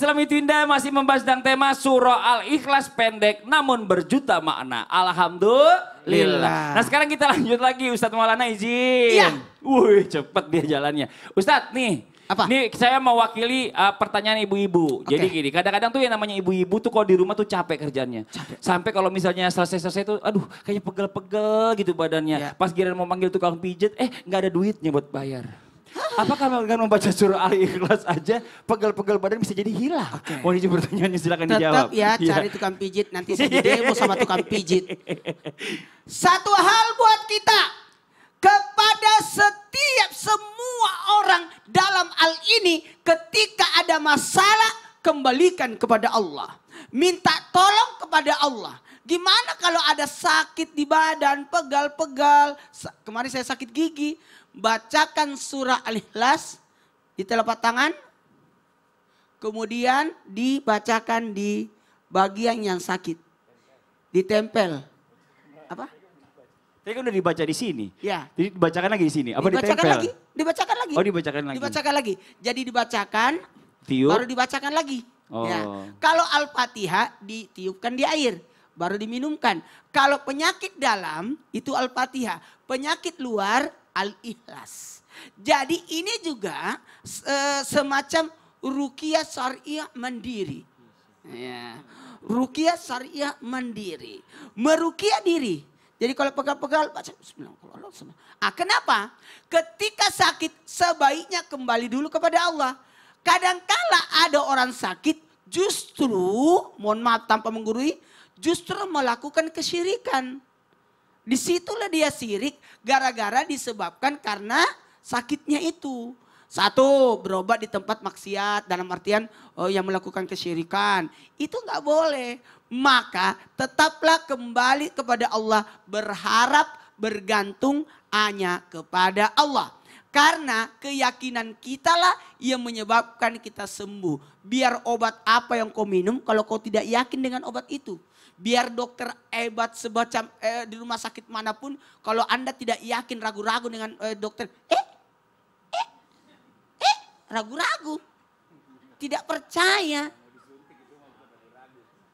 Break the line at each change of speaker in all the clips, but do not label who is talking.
Islami Twinda masih membahas tentang tema surah Al-Ikhlas pendek namun berjuta makna. Alhamdulillah. Nah sekarang kita lanjut lagi Ustadz Maulana izin.
Iya.
Wih cepet dia jalannya. Ustadz nih.
Apa?
Nih saya mewakili pertanyaan ibu-ibu. Jadi
Oke.
gini, kadang-kadang tuh yang namanya ibu-ibu tuh kalau di rumah tuh capek kerjanya. Sampai kalau misalnya selesai-selesai tuh aduh kayaknya pegel-pegel gitu badannya.
Ya.
Pas giliran mau manggil tukang pijet, nggak ada duitnya buat bayar. Apakah dengan membaca surah Al-Ikhlas aja pegel-pegel badan bisa jadi hilang?
Oke.
Mau dijawab pertanyaannya silakan dijawab.
Tetap ya
Iya.
cari tukang pijit, nanti saya demo sama tukang pijit. Satu hal buat kita, kepada setiap semua orang dalam hal ini ketika ada masalah kembalikan kepada Allah. Minta tolong kepada Allah. Gimana kalau ada sakit di badan, pegal-pegal. Kemarin saya sakit gigi. Bacakan surah Al-Ikhlas di telapak tangan. Kemudian dibacakan di bagian yang sakit. Ditempel. Apa?
Tadi kan udah dibaca di sini.
Ya.
Jadi dibacakan lagi di sini. Apa
Dibacakan
ditempel?
lagi. Dibacakan lagi.
Oh dibacakan lagi.
Dibacakan lagi. Jadi dibacakan.
Tiup.
Baru dibacakan lagi.
Oh.
Ya. Kalau Al-Fatihah ditiupkan di air. Baru diminumkan. Kalau penyakit dalam itu Al-Fatihah. Penyakit luar Al-Ikhlas. Jadi ini juga semacam ruqyah syariah mandiri. Ya. Ruqyah syariah mandiri. Meruqyah diri. Jadi kalau pegal-pegal baca bismillahirrahmanirrahim. Kenapa? Ketika sakit sebaiknya kembali dulu kepada Allah. Kadangkala ada orang sakit justru, mohon maaf tanpa menggurui, justru melakukan kesyirikan. Disitulah dia syirik gara-gara disebabkan karena sakitnya itu. Satu, berobat di tempat maksiat dalam artian yang melakukan kesyirikan. Itu nggak boleh. Maka tetaplah kembali kepada Allah, berharap, bergantung hanya kepada Allah. Karena keyakinan kita lah yang menyebabkan kita sembuh. Biar obat apa yang kau minum kalau kau tidak yakin dengan obat itu. Biar dokter hebat sebacam di rumah sakit manapun, kalau Anda tidak yakin, ragu-ragu dengan dokter, ragu-ragu, tidak percaya.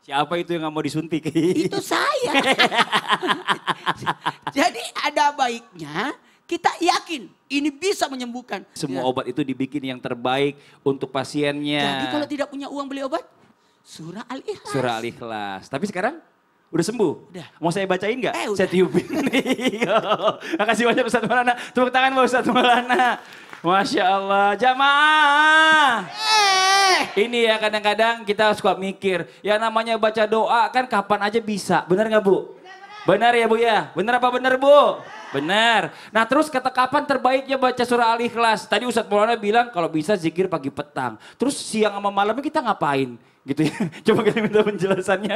Siapa itu yang nggak mau disuntik?
Itu saya. Jadi ada baiknya kita yakin ini bisa menyembuhkan.
Semua
Ya.
obat itu dibikin yang terbaik untuk pasiennya.
Jadi kalau tidak punya uang beli obat, surah Al-Ikhlas.
Surah Al-Ikhlas. Tapi sekarang udah sembuh?
Udah.
Mau saya bacain nggak?
Udah.
Saya tiupin. Makasih banyak Ustadz Maulana. Tepuk tangan buat Ustadz Maulana. Masya Allah. Jamaah. Ini ya kadang-kadang kita suka mikir. Ya namanya baca doa kan kapan aja bisa. Benar nggak Bu? Benar ya Bu ya? Benar apa benar Bu? Benar. Nah terus kata kapan terbaiknya baca surah Al-Ikhlas? Tadi Ustadz Maulana bilang kalau bisa zikir pagi petang. Terus siang sama malamnya kita ngapain? Gitu ya. Coba kita minta penjelasannya.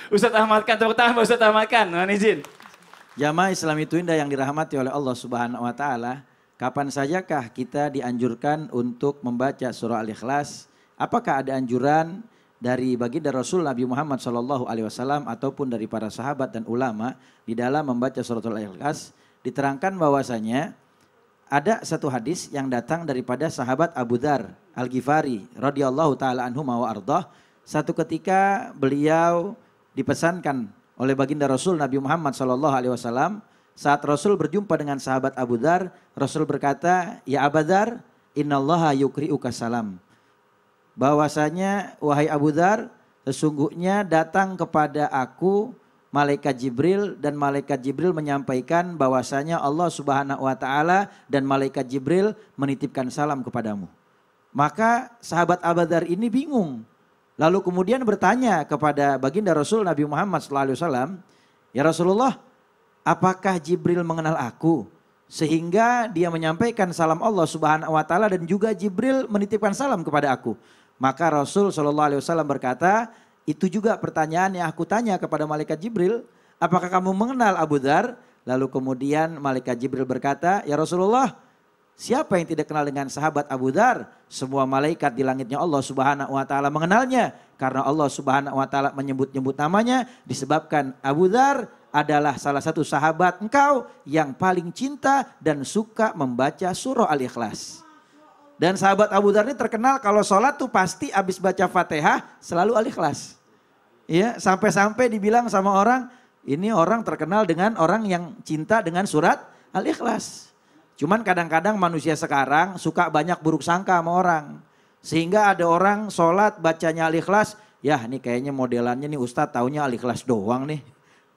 Ustadz Ahmad Khan, tepuk tangan buat Ustadz Ahmad Khan. Mohon izin.
Jamaah Islami Twinda yang dirahmati oleh Allah Subhanahu wa taala, kapan sajakah kita dianjurkan untuk membaca surah Al-Ikhlas? Apakah ada anjuran dari baginda Rasul Nabi Muhammad SAW ataupun dari para sahabat dan ulama di dalam membaca surah Al-Ikhlas? Diterangkan bahwasanya ada satu hadis yang datang daripada sahabat Abu Dzar Al-Ghifari radhiyallahu taala anhu wa ardhah. Satu ketika beliau dipesankan oleh baginda Rasul Nabi Muhammad SAW, saat Rasul berjumpa dengan sahabat Abu Dzar, Rasul berkata, "Ya Abu Dzar, innallaha yukri'uka salam." Bahwasanya wahai Abu Dzar, sesungguhnya datang kepada aku malaikat Jibril dan malaikat Jibril menyampaikan bahwasanya Allah Subhanahu wa taala dan malaikat Jibril menitipkan salam kepadamu. Maka sahabat Abu Dzar ini bingung. Lalu kemudian bertanya kepada baginda Rasul Nabi Muhammad SAW, "Ya Rasulullah, apakah Jibril mengenal aku sehingga dia menyampaikan salam Allah Subhanahu wa taala dan juga Jibril menitipkan salam kepada aku?" Maka Rasul SAW berkata, "Itu juga pertanyaan yang aku tanya kepada malaikat Jibril, apakah kamu mengenal Abu Dzar?" Lalu kemudian malaikat Jibril berkata, "Ya Rasulullah, siapa yang tidak kenal dengan sahabat Abu Dzar? Semua malaikat di langitnya Allah Subhanahu wa taala mengenalnya, karena Allah Subhanahu wa taala menyebut-nyebut namanya disebabkan Abu Dzar adalah salah satu sahabat engkau yang paling cinta dan suka membaca surah Al-Ikhlas." Dan sahabat Abu Dzar ini terkenal kalau sholat tuh pasti habis baca Fatihah selalu Al-Ikhlas. Ya, sampai-sampai dibilang sama orang, ini orang terkenal dengan orang yang cinta dengan surat Al-Ikhlas. Cuman kadang-kadang manusia sekarang suka banyak buruk sangka sama orang. Sehingga ada orang sholat bacanya Al-Ikhlas, ya ini kayaknya modelannya nih Ustadz taunya Al-Ikhlas doang nih.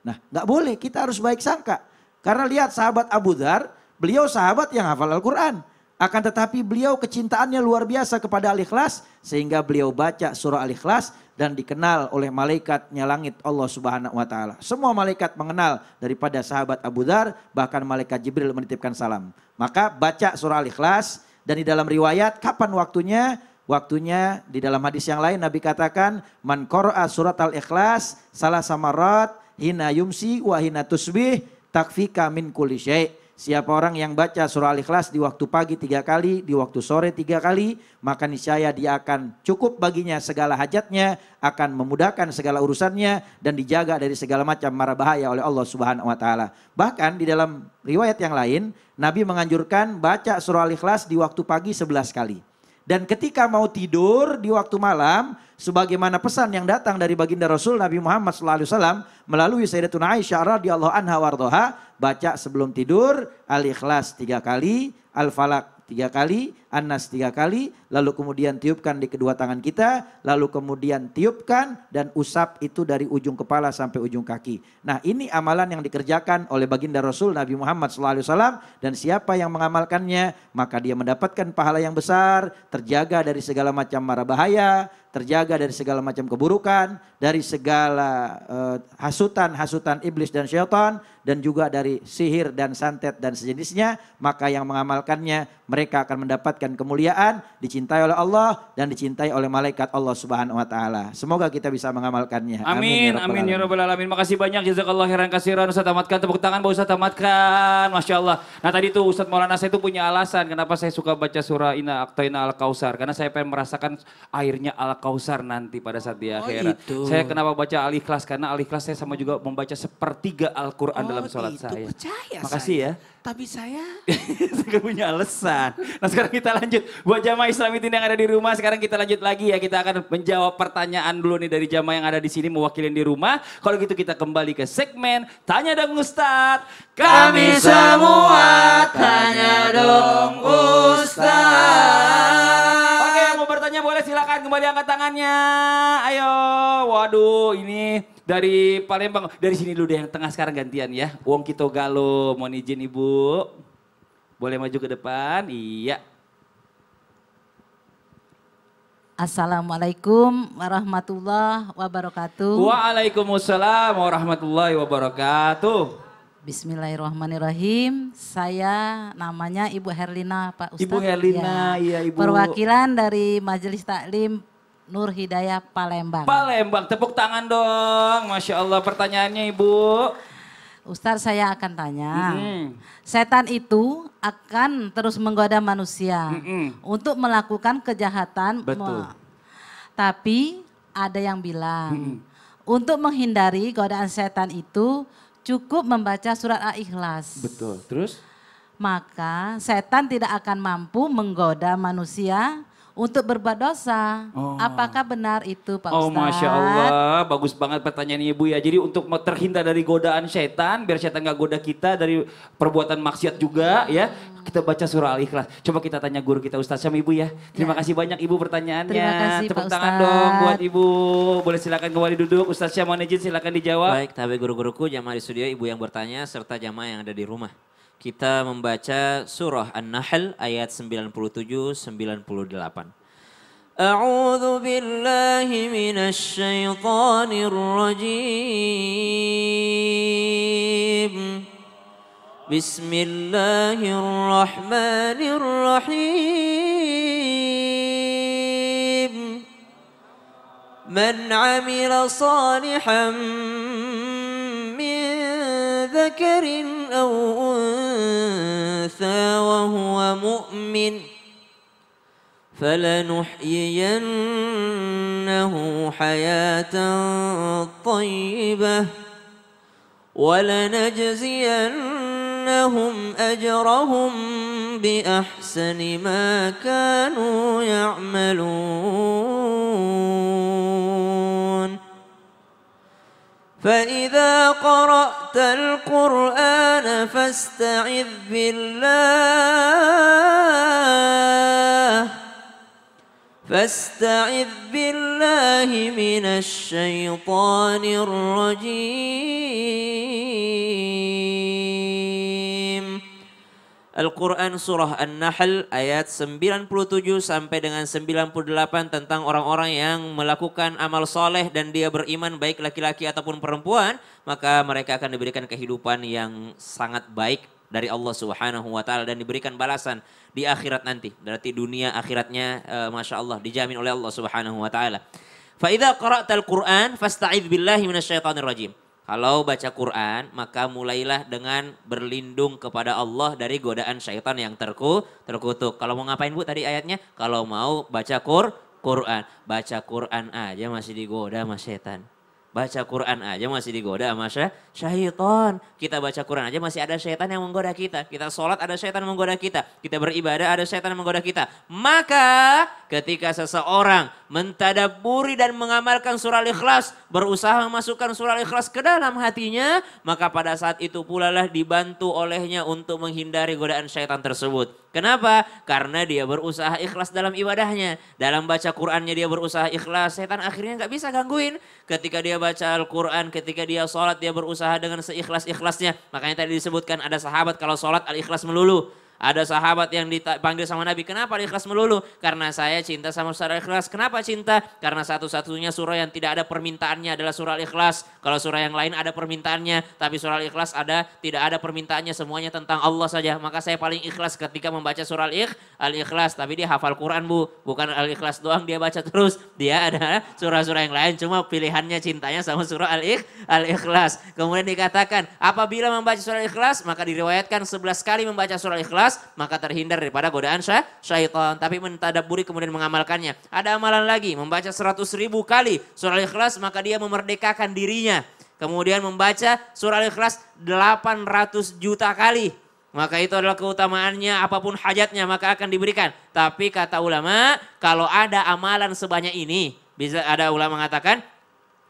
Nah gak boleh, kita harus baik sangka. Karena lihat sahabat Abu Dzar, beliau sahabat yang hafal Al-Quran. Akan tetapi beliau kecintaannya luar biasa kepada Al-Ikhlas. Sehingga beliau baca surah Al-Ikhlas dan dikenal oleh malaikatnya langit Allah Subhanahu wa Ta'ala. Semua malaikat mengenal daripada sahabat Abu Dzar, bahkan malaikat Jibril menitipkan salam. Maka baca surah Al-Ikhlas, dan di dalam riwayat kapan waktunya? Waktunya di dalam hadis yang lain Nabi katakan, man qara'a surat Al-Ikhlas salah samarat hina yumsi wa hina tusbih takfika min kulli syai'. Siapa orang yang baca surah Al-Ikhlas di waktu pagi 3 kali, di waktu sore 3 kali, maka niscaya dia akan cukup baginya segala hajatnya, akan memudahkan segala urusannya, dan dijaga dari segala macam mara bahaya oleh Allah Subhanahu wa Ta'ala. Bahkan di dalam riwayat yang lain, Nabi menganjurkan baca surah Al-Ikhlas di waktu pagi 11 kali. Dan ketika mau tidur di waktu malam, sebagaimana pesan yang datang dari baginda Rasul Nabi Muhammad SAW melalui Sayyidatuna Aisyah radhiyallahu anha wardoha, baca sebelum tidur Al-Ikhlas 3 kali, Al-Falaq 3 kali, An-Nas 3 kali, lalu kemudian tiupkan di kedua tangan kita, lalu kemudian tiupkan dan usap itu dari ujung kepala sampai ujung kaki. Nah ini amalan yang dikerjakan oleh baginda Rasul Nabi Muhammad SAW, dan siapa yang mengamalkannya maka dia mendapatkan pahala yang besar, terjaga dari segala macam mara bahaya, terjaga dari segala macam keburukan, dari segala hasutan iblis dan syaitan, dan juga dari sihir dan santet dan sejenisnya. Maka yang mengamalkannya mereka akan mendapatkan kemuliaan, dicintai oleh Allah dan dicintai oleh malaikat Allah Subhanahu wa Ta'ala. Semoga kita bisa mengamalkannya.
Amin, amin ya rabbal alamin. Makasih banyak, jazakallah khairan katsiran Ustaz Tamatkan. Tepuk tangan buat Ustaz Tamatkan, Masya Allah. Nah tadi tuh Ustaz Maulana saya tuh punya alasan kenapa saya suka baca surah Inna A'tayna Al-Kausar. Karena saya pengen merasakan airnya Al-Kausar nanti pada saat di akhirat. Saya kenapa baca Al-Ikhlas, karena Al-Ikhlas saya sama juga membaca sepertiga Al-Quran dalam sholat saya.
Percaya
makasih
saya.
ya.
Tapi saya
Saya punya alasan. Nah sekarang kita lanjut. Buat jamaah Islamitin yang ada di rumah, sekarang kita lanjut lagi ya. Kita akan menjawab pertanyaan dulu nih dari jamaah yang ada di sini mewakilin di rumah. Kalau gitu kita kembali ke segmen Tanya Dong Ustadz. Kami semua tanya dong Ustadz. Oke, yang mau bertanya boleh silakan kembali angkat tangannya. Ayo. Waduh, ini dari Palembang. Dari sini dulu deh yang tengah sekarang gantian ya. Wong Kito Galo, mohon izin Ibu. Boleh maju ke depan? Iya.
Assalamualaikum warahmatullahi wabarakatuh.
Waalaikumsalam warahmatullahi wabarakatuh.
Bismillahirrahmanirrahim. Saya namanya Ibu Herlina, Pak Ustadz.
Ibu Herlina, iya Ibu.
Perwakilan dari Majelis Taklim Nur Hidayah Palembang.
Palembang, tepuk tangan dong. Masya Allah, pertanyaannya Ibu.
Ustadz, saya akan tanya. Setan itu akan terus menggoda manusia untuk melakukan kejahatan.
Betul.
Tapi ada yang bilang untuk menghindari godaan setan itu cukup membaca surat Al-Ikhlas.
Betul, terus?
Maka setan tidak akan mampu menggoda manusia untuk berbuat dosa. Apakah benar itu Pak Ustadz?
Oh Masya Allah, bagus banget pertanyaannya Ibu ya. Jadi untuk terhindar dari godaan setan, biar setan gak goda kita dari perbuatan maksiat juga ya. Kita baca surah Al-Ikhlas. Coba kita tanya guru kita Ustadz sama Ibu ya. Terima kasih banyak Ibu pertanyaannya.
Terima kasih
Tepuk
Pak
tangan
Ustadz.
dong buat Ibu. Boleh silakan kembali duduk. Ustadz Syah mohon izin silakan dijawab.
Baik, tabe guru-guruku, jamaah di studio, ibu yang bertanya, serta jamaah yang ada di rumah. Kita membaca surah An-Nahl ayat 97-98. A'udzu billahi minasy syaithanir rajim. Bismillahirrahmanirrahim. Man 'amila salihan min dzakarin aw untha wa huwa mu'min فلنحيينه حياة طيبة ولنجزينهم لنجزينهم أجرهم بأحسن ما كانوا يعملون فإذا قرأت القرآن فاستعذ بالله من الشيطان الرجيم. Al-Quran surah An-Nahl ayat 97 sampai dengan 98 tentang orang-orang yang melakukan amal soleh dan dia beriman baik laki-laki ataupun perempuan, maka mereka akan diberikan kehidupan yang sangat baik dari Allah Subhanahu wa taala dan diberikan balasan di akhirat nanti. Berarti dunia akhiratnya Masya Allah dijamin oleh Allah Subhanahu wa taala. Fa idza qara'tal Qur'an fasta'idz billahi minasyaitonir rajim. Kalau baca Quran, maka mulailah dengan berlindung kepada Allah dari godaan syaitan yang terkutuk. Kalau mau ngapain Bu tadi ayatnya? Kalau mau baca Quran. Baca Quran aja masih digoda sama syaitan. Baca Quran aja masih digoda sama syaitan. Kita baca Quran aja masih ada syaitan yang menggoda kita. Kita sholat ada syaitan yang menggoda kita. Kita beribadah ada syaitan yang menggoda kita. Maka ketika seseorang mentadabburi dan mengamalkan surah Al-Ikhlas, berusaha memasukkan surah Al-Ikhlas ke dalam hatinya, maka pada saat itu pula lah dibantu olehnya untuk menghindari godaan syaitan tersebut. Kenapa? Karena dia berusaha ikhlas dalam ibadahnya. Dalam baca Qur'annya dia berusaha ikhlas, syaitan akhirnya gak bisa gangguin. Ketika dia baca Al-Quran, ketika dia sholat, dia berusaha dengan seikhlas-ikhlasnya. Makanya tadi disebutkan ada sahabat kalau sholat Al-Ikhlas melulu. Ada sahabat yang dipanggil sama Nabi, kenapa Al-Ikhlas melulu? Karena saya cinta sama surah Al-Ikhlas. Kenapa cinta? Karena satu-satunya surah yang tidak ada permintaannya adalah surah Al-Ikhlas. Kalau surah yang lain ada permintaannya, tapi surah Al-Ikhlas tidak ada permintaannya, semuanya tentang Allah saja. Maka saya paling ikhlas ketika membaca surah Al-Ikhlas. Tapi dia hafal Quran Bu, bukan Al-Ikhlas doang dia baca terus. Dia ada surah-surah yang lain, cuma pilihannya cintanya sama surah Al-Ikhlas. Kemudian dikatakan, apabila membaca surah Al-Ikhlas, maka diriwayatkan 11 kali membaca surah Al-Ikhlas, maka terhindar daripada godaan syaitan. Tapi mentadabburi kemudian mengamalkannya. Ada amalan lagi, membaca 100.000 kali surah Al-Ikhlas, maka dia memerdekakan dirinya. Kemudian membaca surah Al-Ikhlas 800 juta kali. Maka itu adalah keutamaannya, apapun hajatnya maka akan diberikan. Tapi kata ulama, kalau ada amalan sebanyak ini, bisa ada ulama mengatakan,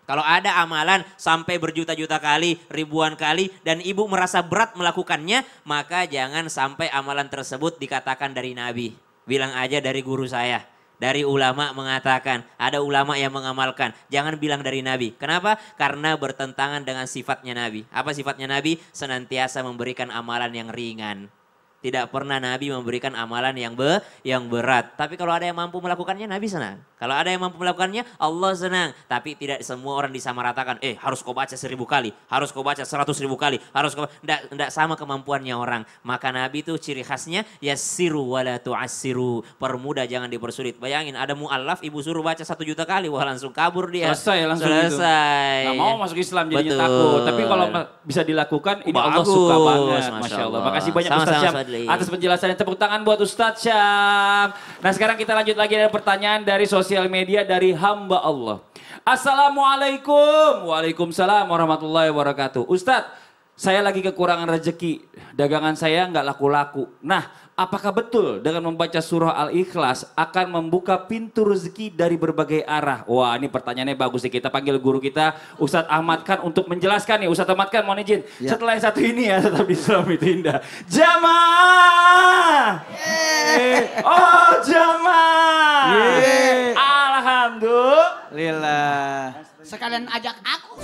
kalau ada amalan sampai berjuta-juta kali, ribuan kali, dan ibu merasa berat melakukannya, maka jangan sampai amalan tersebut dikatakan dari Nabi. Bilang aja dari guru saya. Dari ulama mengatakan, ada ulama yang mengamalkan. Jangan bilang dari Nabi. Kenapa? Karena bertentangan dengan sifatnya Nabi. Apa sifatnya Nabi? Senantiasa memberikan amalan yang ringan. Tidak pernah Nabi memberikan amalan yang berat. Tapi kalau ada yang mampu melakukannya, Nabi senang. Kalau ada yang mampu melakukannya, Allah senang. Tapi tidak semua orang disamaratakan. Harus kau baca 1000 kali. Harus kau baca 100.000 kali. Tidak sama kemampuannya orang. Maka Nabi itu ciri khasnya, yassiru wala tu'assiru. Permudah jangan dipersulit. Bayangin ada mu'allaf, ibu suruh baca 1 juta kali. Wah langsung kabur dia. Selesai.
Gak mau masuk Islam jadinya takut. Tapi kalau bisa dilakukan, ini Allah suka banget. Masya Allah. Makasih banyak Ustaz Syam atas penjelasannya. Tepuk tangan buat Ustaz Syam. Nah sekarang kita lanjut lagi dengan pertanyaan dari sosial media dari hamba Allah. Assalamualaikum. Waalaikumsalam warahmatullahi wabarakatuh. Ustaz, saya lagi kekurangan rezeki. Dagangan saya nggak laku-laku. Nah, apakah betul dengan membaca surah Al-Ikhlas akan membuka pintu rezeki dari berbagai arah? Wah, ini pertanyaannya bagus nih. Kita panggil guru kita, Ustadz Ahmad Khan, untuk menjelaskan nih. Ustadz Ahmad Khan, mohon izin. Ya. Setelah yang satu ini ya, tetap Islam itu indah. Jamaah! Oh, jamaah! Alhamdulillah.
Sekalian ajak aku.